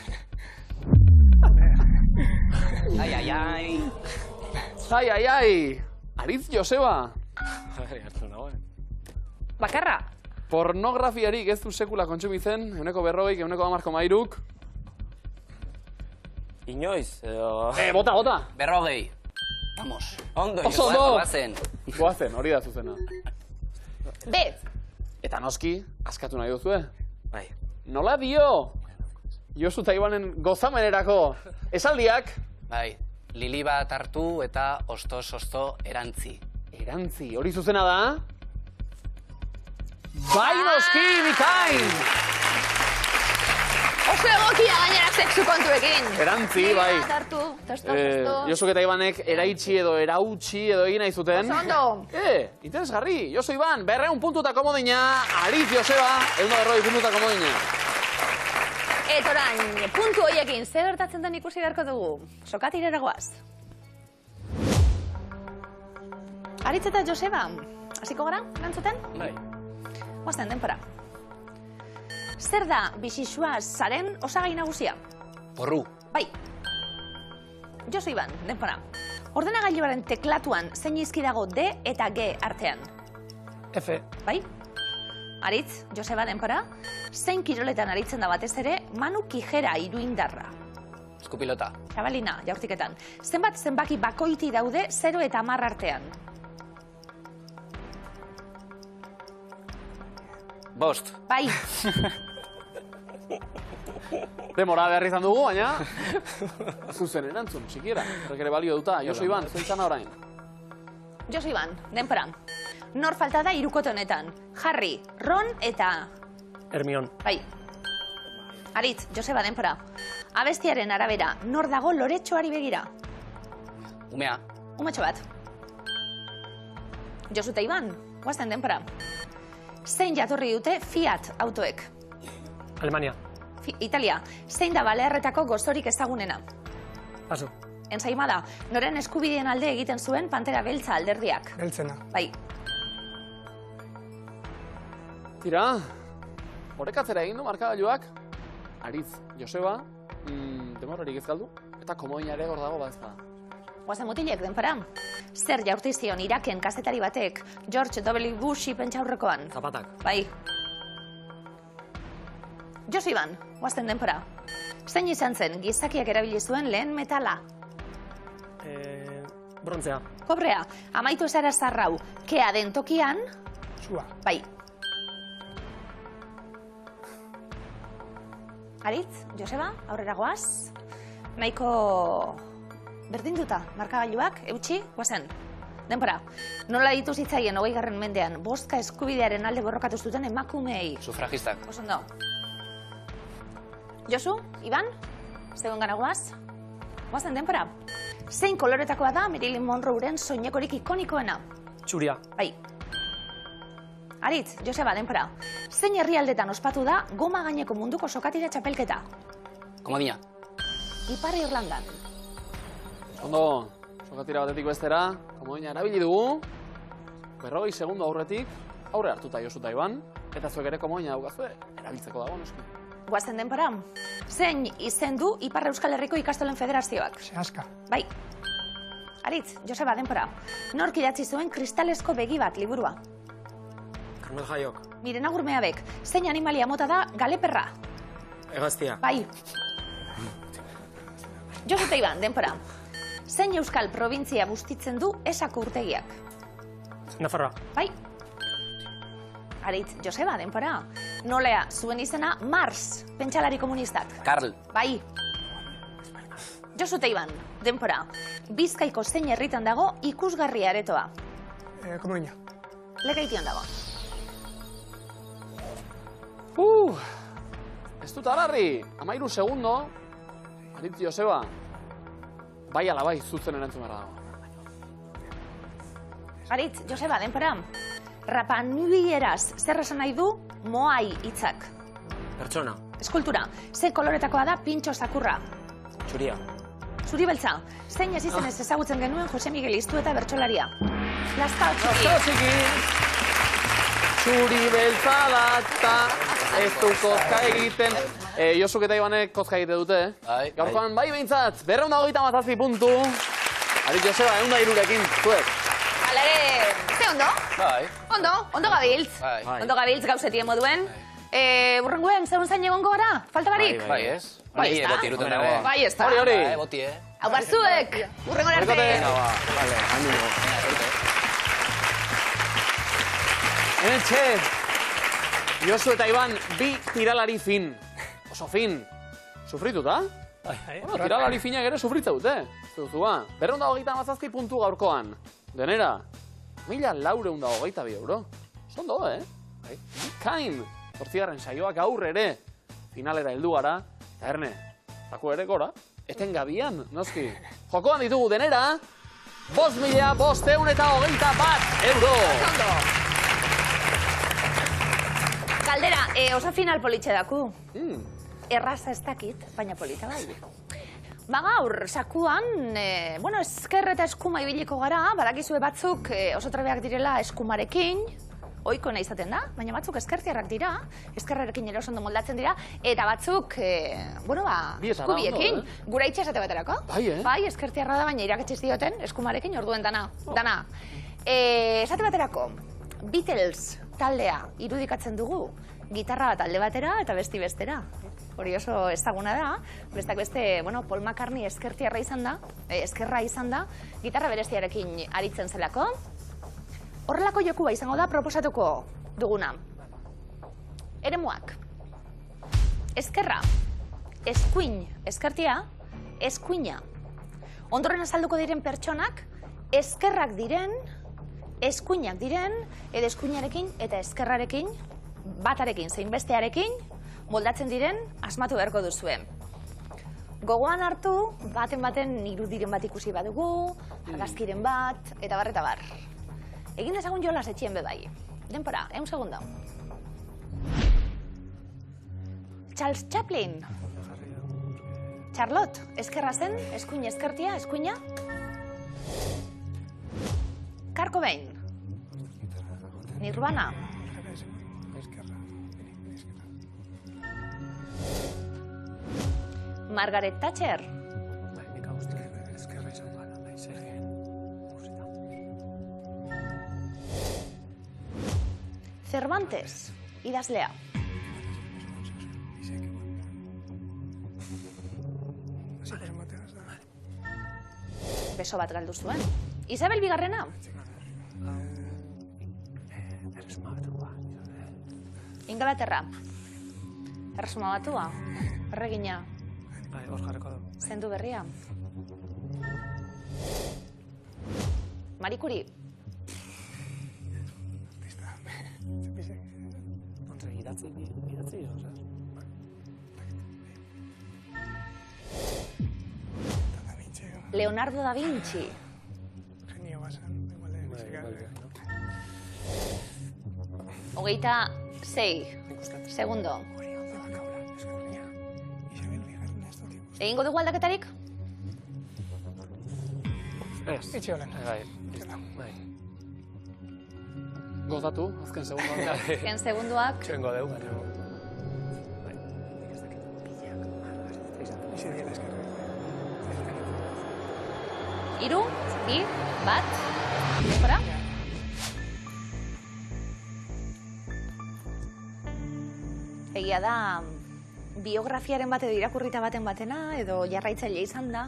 Ai. Aritz Joseba. Bakarra. Pornografiarik ez du sekula kontsumitzen, 140, 150. Inoiz, edo... Bota! 40. Vamos. Ondo, Oso ondo! Goazen. Hori da zuzena. B. Eta noski, askatu nahi duzue. Bai. Nola dio? Josu eta Ibanen gozamenerako esaldiak. Bai, Lili bat hartu eta osto erantzi. Erantzi, hori zuzena da? Bai noski, bikain! Oso egokia gainera sexu kontuekin. Erantzi, bai. Hartu, Josuk eta Ibanek eraitsi edo erautsi edo egin nahi zuten. Oso ondo. Interesgarri. Josu Iban, 200 puntuta komodina. Aritz Joseba, 140 puntuta komodina. Eta orain, puntu horiekin, zer gertatzen den ikusi beharko dugu. Sokatirera goaz. Aritz eta Joseba, hasiko gara, erantzuten? Bai. Guazten, denpora. Zer da bisixua zaren osagai nagusia? Porru. Bai. Josu Iban, denpora. Ordenagailuaren teklatuan zein izki dago D eta G artean? F. Bai. Aritz, Joseba, denpora. Zein kiroletan aritzen da batez ere Manu Kijera iruindarra? Eskupilota. Txabalina, jaurtiketan. Zenbat zenbaki bakoiti daude 0 eta 10 artean? 5. Bai. Demora behar izan dugu, baina zuzen erantzun, sikiera. Horrek ere balio duta. Josu Iban, zentzana orain. Josu Iban, denpora. Nor falta da hirukote honetan? Harry, Ron eta... Hermione. Bai. Aritz, Joseba, denpora. Abestiaren arabera, nor dago loretxoari begira? Umea. Umetxo bat. Josu eta Iban, guazten denpora. Zein jatorri dute Fiat autoek? Alemania. Italia. Zein da Balearretako gozorik ezagunena? Paso. Ensaima da, noren eskubideen alde egiten zuen Pantera Beltza alderdiak? Beltzena. Bai. Tira, horrekatzera egin du markagailuak. Aritz, Joseba, demorrarik ez galdu. Eta komodina ere hor dago bazta. Guazen mutilek, denpora. Zer jaurti zion Iraken kazetari batek George W. Bushi pentsaurrekoan? Zapatak. Bai. Josu Iban, guazten denpora. Zein izan zen gizakiak erabili zuen lehen metala? Brontzea. Kobrea, amaitu esara zarrau, kea den tokian? Sua. Bai. Aritz, Joseba, aurrera goaz. Nahiko berdinduta, markagailuak, eutxi, guazen. Denpora, nola ditu zitzaien 20. mendean, bozka eskubidearen alde borrokatu zuten emakumeei? Sufragistak. Osondo. Josu, Iban, zegoen gara guaz. Guazen denpora. Zein koloretakoa da Marilyn Monroeren soinekorik ikonikoena? Txuria. Bai. Aritz, Joseba, denpora. Zein herrialdetan ospatu da goma gaineko munduko sokatira txapelketa? Komodina. Ipar Irlandan. Ondo, Sokatira batetik bestera, komodina erabili dugu. 40 segundo aurretik, aurre hartuta Josu eta Iban. Eta zuek ere komodina daukazue, erabiltzeko dago, noski. Guazen denpora. Zein izen du Ipar Euskal Herriko Ikastolen Federazioak? Sehaska. Bai. Aritz, Joseba, denpora. Nork idatzi zuen Kristalesko begi bat liburua? Karmel Jaiok. Miren Agurmeabek, zein animalia mota da galeperra? Hegaztia. Bai. Josu eta Iban, denpora. Zein euskal probintzia bustitzen du esako urtegiak? Nafarroa. Bai. Aritz, Joseba, denpora. Nolea, zuen izena Mars, pentsalari komunistak. Karl. Bai. Josu eta Iban, denpora. Bizkaiko zein herritan dago ikusgarri aretoa? Komodina. Lekeition dago. Ez dut alarri, 13 segundo. Aritz, Joseba. Bai ala bai, zuzen erantzun behar dago. Aritz, Joseba, denpora. Rapa Nui eraz, zer esan nahi du moai hitzak? Pertsona. Eskultura, ze koloretakoa da pintxo zakurra? Txuria. Zuri beltza, zein ez izenez ezagutzen genuen Jose Miguel Iztu eta bertsolariak? Lazkao txiki. Zuri beltza da eta ez du kozka egiten. Josuk eta Ibanek kozka egite dute, Bai. Gaurkoan bai behintzat, 227 puntu. Aritz, Joseba, 103rekin, zuek. Alare, ze ondo? Bai. Ondo gabiltz. Bai. Ondo gabiltz gauzetien moduen. Urrenguen, zegoen zain egongo gara? Falta barik? Bai, ez? Bai, Ni ez da. boti iruten dago. Bai, ez da. Hori. Bai, boti, Hau bazuek, urrengon arte. Vale, animo. Hementxe, Josu eta Iban, bi tiralari fin. Oso fin. Sufrituta? Bueno, tiralari finak ere sufritza dute. Zuzua, 227 puntu gaurkoan. Denera, 1.422 euro. Zondo, Kain, 8. saioak aurre ere. Finalera heldu gara, eta erne, zaku ere gora, eten gabian, noski. Jokoan ditugu denera, 5.521 euro. Galdera, oso final politxe daku. Erraza ez dakit, baina polita bai. Ba gaur, sakuan, esker eta eskuma ibiliko gara, badakizue batzuk oso trebeak direla eskumarekin, ohikoena izaten da, baina batzuk eskertiarrak dira, eskerrarekin ere oso ondo moldatzen dira, eta batzuk, eskubiekin, gura itxe esate baterako. Bai, eskertiarra da, baina iraketxiz dioten, eskumarekin orduen dana. Esate baterako, Beatles taldea irudikatzen dugu, gitarra bat alde batera eta besti bestera. Hori oso ezaguna da, bestak beste, Paul McCartney eskertiarra izan da, eskerra izan da, gitarra berestiarekin aritzen zelako. Horrelako jokua izango da proposatuko duguna. Eremuak. Eskerra, eskuin, eskertia, eskuina. Ondoren azalduko diren pertsonak, eskerrak diren, eskuinak diren, edo eskuinarekin eta eskerrarekin, batarekin zein bestearekin, moldatzen diren, asmatu beharko duzue. Gogoan hartu, baten irudiren bat ikusi badugu, argazkiren bat, eta bar. Egin dezagun jolas etxien bebai. Denpora, 1 segundo. Charles Chaplin. Charlotte, eskerra zen, eskuin eskertia, eskuina. Kurt Cobain. Nirvana. Margaret Thatcher. Cervantes, idazlea. Beso bat galdu zuen. Isabel Bigarrena. Inglaterra. Erresuma Batua. Erregina. Zendu berria. Marie Curie. Leonardo da Vinci. Hogeita 6 segundo. Egingo dugu aldaketarik? Ez. Itxi olen. Bai. Gozatu, azken segunduak. Azken segunduak. Txoengo deu, baina... Ixi dira eskerra. 3, 2, 1. Denbora. Egia da, biografiaren bat edo irakurrita baten batena, edo jarraitzaile izan da.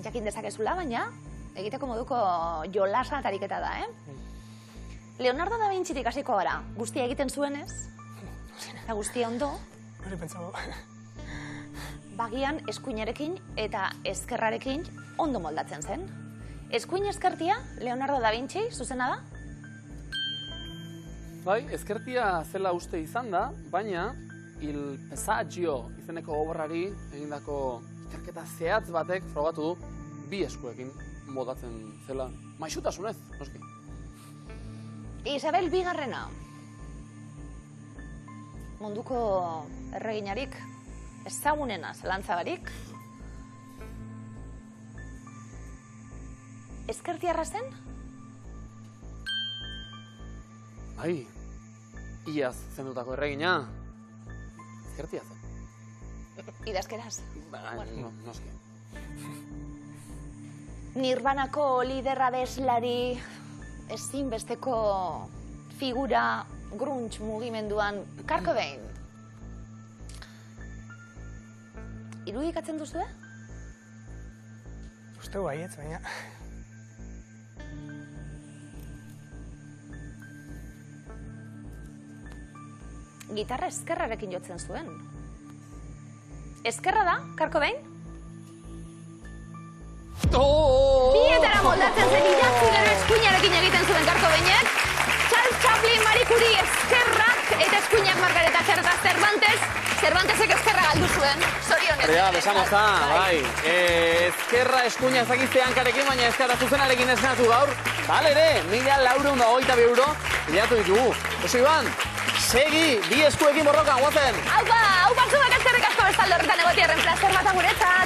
Jakin dezakezula, baina egiteko moduko jolasa tariketa da, Leonardo da Vincitik hasiko gara, guztia egiten zuenez, eta guztia ondo. Hori pentsabo. Bagian eskuinarekin eta ezkerrarekin ondo moldatzen zen. Eskuin ezkertia, Leonardo da Vinci, zuzena da? Bai, ezkertia zela uste izan da, baina Il Pesagio izeneko obrari egindako ikerketa zehatz batek frogatu du bi eskuekin moldatzen zela. Maixutasunez, noski. Isabel Bigarrena. Munduko erreginarik, ezagunena zelantzabarik. Ezkertiarra zen? Bai, iaz zendutako erregina, ezkertia zen. Idazkeraz. No, noski. Nirvanako liderra beslari, ezinbesteko figura grunge mugimenduan, Kurt Cobain. Irudikatzen duzue? Usteu baietz, baina... Gitarra ezkerrarekin jotzen zuen. Ezkerra da, Kurt Cobain? Bietara moldatzen zen idatzi gero eskuinarekin egiten zuen Kurt Cobainek. Charles Chaplin, Marie Curie ezkerrak eta eskuinak Margaret Thatcher eta Cervantes. Cervantesek ezkerra galdu zuen, zorionez. Rea, besamoza, bai. Ezkerra eskuina ezakizte hankarekin, baina ezkerra zuzenarekin eskenatu gaur. Bale ere, 1.422 euro bilatu ditugu. Oso Iban, segi, bi eskuekin borrokan, guazen. Haupa, zuek ezkerrik asko bestalde horretan egotierren plazer bat aguretzat.